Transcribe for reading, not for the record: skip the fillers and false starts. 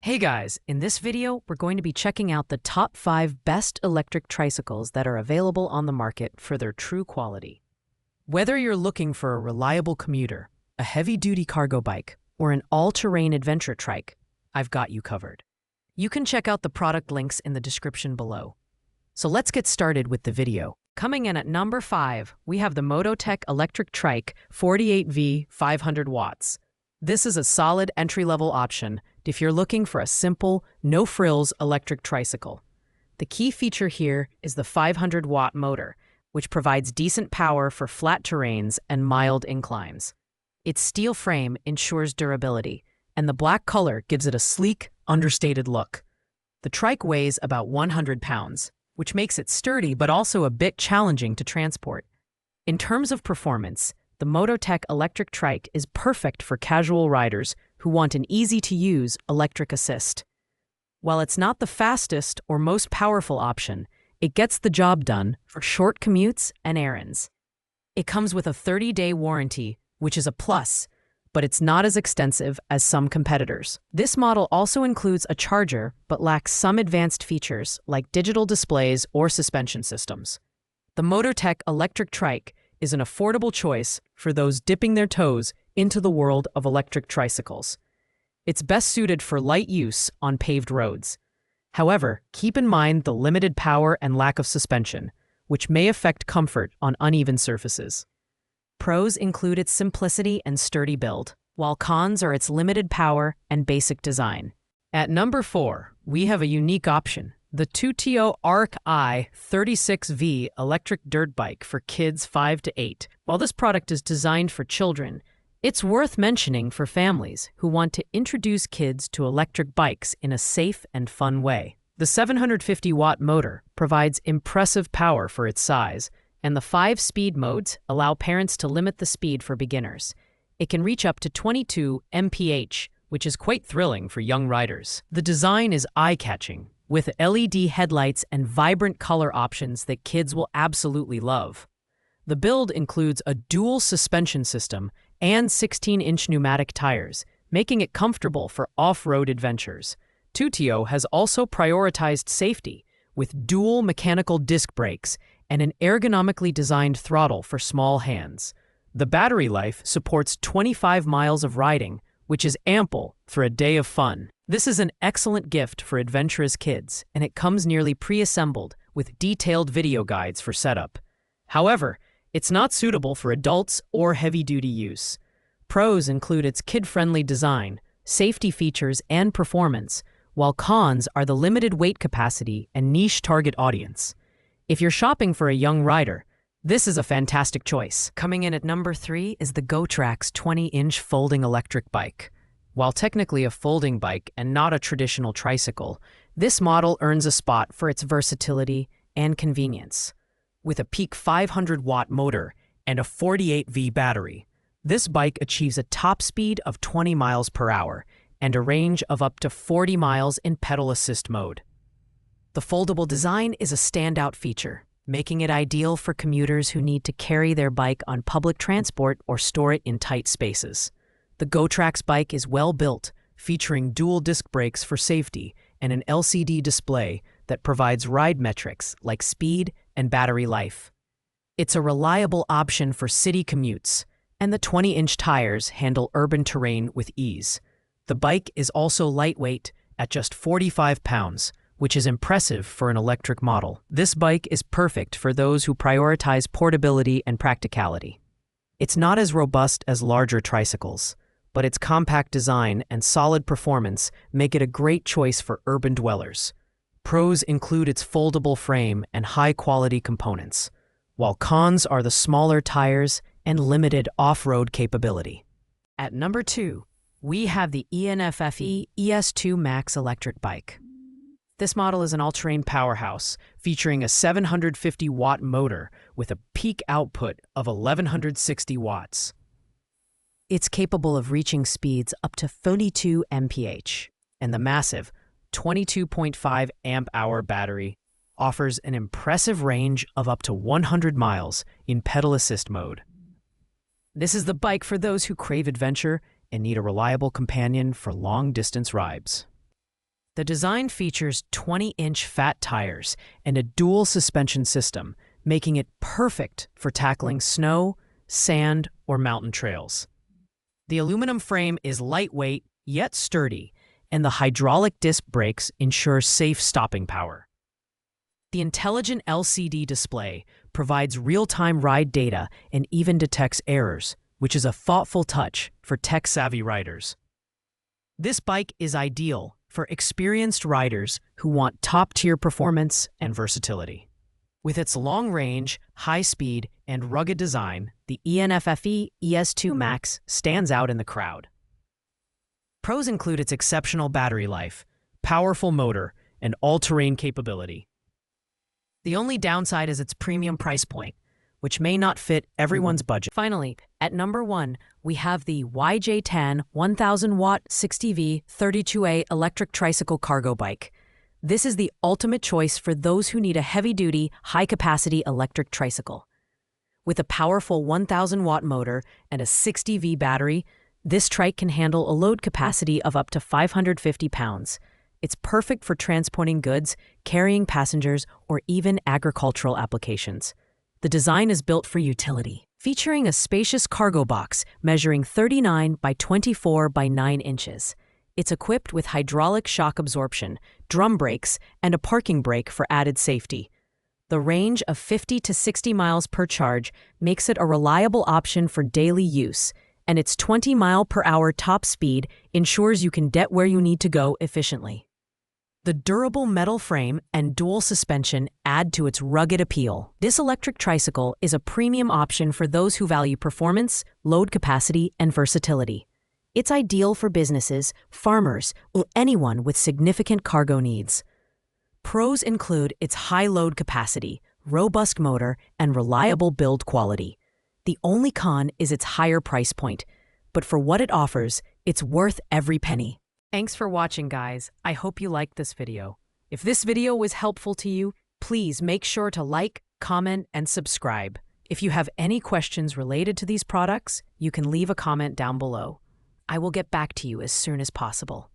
Hey guys, in this video, we're going to be checking out the top 5 best electric tricycles that are available on the market for their true quality. Whether you're looking for a reliable commuter, a heavy-duty cargo bike, or an all-terrain adventure trike, I've got you covered. You can check out the product links in the description below. So let's get started with the video. Coming in at number 5, we have the MotoTec electric trike 48V 500 watts. This is a solid entry-level option if you're looking for a simple, no-frills electric tricycle. The key feature here is the 500-watt motor, which provides decent power for flat terrains and mild inclines. Its steel frame ensures durability, and the black color gives it a sleek, understated look. The trike weighs about 100 pounds, which makes it sturdy but also a bit challenging to transport. In terms of performance, the MotoTec electric trike is perfect for casual riders who want an easy-to-use electric assist. While it's not the fastest or most powerful option, it gets the job done for short commutes and errands. It comes with a 30-day warranty, which is a plus, but it's not as extensive as some competitors. This model also includes a charger, but lacks some advanced features like digital displays or suspension systems. The MotoTec electric trike is an affordable choice for those dipping their toes into the world of electric tricycles. It's best suited for light use on paved roads. However, keep in mind the limited power and lack of suspension, which may affect comfort on uneven surfaces. Pros include its simplicity and sturdy build, while cons are its limited power and basic design. At number 4, we have a unique option. The Tutio Arc I 36V electric dirt bike for kids 5 to 8. While this product is designed for children, it's worth mentioning for families who want to introduce kids to electric bikes in a safe and fun way. The 750-watt motor provides impressive power for its size, and the 5 speed modes allow parents to limit the speed for beginners. It can reach up to 22 mph, which is quite thrilling for young riders. The design is eye-catching, with LED headlights and vibrant color options that kids will absolutely love. The build includes a dual suspension system and 16-inch pneumatic tires, making it comfortable for off-road adventures. Tutio has also prioritized safety with dual mechanical disc brakes and an ergonomically designed throttle for small hands. The battery life supports 25 miles of riding, which is ample for a day of fun. This is an excellent gift for adventurous kids, and it comes nearly pre-assembled with detailed video guides for setup. However, it's not suitable for adults or heavy-duty use. Pros include its kid-friendly design, safety features, and performance, while cons are the limited weight capacity and niche target audience. If you're shopping for a young rider, this is a fantastic choice. Coming in at number 3 is the GoTrax 20-inch folding electric bike. While technically a folding bike and not a traditional tricycle, this model earns a spot for its versatility and convenience. With a peak 500-watt motor and a 48V battery, this bike achieves a top speed of 20 miles per hour and a range of up to 40 miles in pedal assist mode. The foldable design is a standout feature, making it ideal for commuters who need to carry their bike on public transport or store it in tight spaces. The GoTrax bike is well built, featuring dual disc brakes for safety and an LCD display that provides ride metrics like speed and battery life. It's a reliable option for city commutes, and the 20-inch tires handle urban terrain with ease. The bike is also lightweight at just 45 pounds, which is impressive for an electric model. This bike is perfect for those who prioritize portability and practicality. It's not as robust as larger tricycles, but its compact design and solid performance make it a great choice for urban dwellers. Pros include its foldable frame and high-quality components, while cons are the smaller tires and limited off-road capability. At number 2, we have the ENFFE ES2 Max electric bike. This model is an all-terrain powerhouse, featuring a 750-watt motor with a peak output of 1160 watts. It's capable of reaching speeds up to 32 mph, and the massive 22.5 amp-hour battery offers an impressive range of up to 100 miles in pedal assist mode. This is the bike for those who crave adventure and need a reliable companion for long-distance rides. The design features 20-inch fat tires and a dual suspension system, making it perfect for tackling snow, sand, or mountain trails. The aluminum frame is lightweight yet sturdy, and the hydraulic disc brakes ensure safe stopping power. The intelligent LCD display provides real-time ride data and even detects errors, which is a thoughtful touch for tech-savvy riders. This bike is ideal for experienced riders who want top-tier performance and versatility. With its long range, high speed, and rugged design, the ENFFE ES2 Max stands out in the crowd. Pros include its exceptional battery life, powerful motor, and all-terrain capability. The only downside is its premium price point, which may not fit everyone's budget. Finally, at number 1, we have the YJ10 1000-watt 60V 32A electric tricycle cargo bike. This is the ultimate choice for those who need a heavy-duty, high-capacity electric tricycle. With a powerful 1000-watt motor and a 60V battery, this trike can handle a load capacity of up to 550 pounds. It's perfect for transporting goods, carrying passengers, or even agricultural applications. The design is built for utility, featuring a spacious cargo box measuring 39 by 24 by 9 inches. It's equipped with hydraulic shock absorption, drum brakes, and a parking brake for added safety. The range of 50 to 60 miles per charge makes it a reliable option for daily use, and its 20-mile-per-hour top speed ensures you can get where you need to go efficiently. The durable metal frame and dual suspension add to its rugged appeal. This electric tricycle is a premium option for those who value performance, load capacity, and versatility. It's ideal for businesses, farmers, or anyone with significant cargo needs. Pros include its high load capacity, robust motor, and reliable build quality. The only con is its higher price point, but for what it offers, it's worth every penny. Thanks for watching, guys. I hope you liked this video. If this video was helpful to you, please make sure to like, comment, and subscribe. If you have any questions related to these products, you can leave a comment down below. I will get back to you as soon as possible.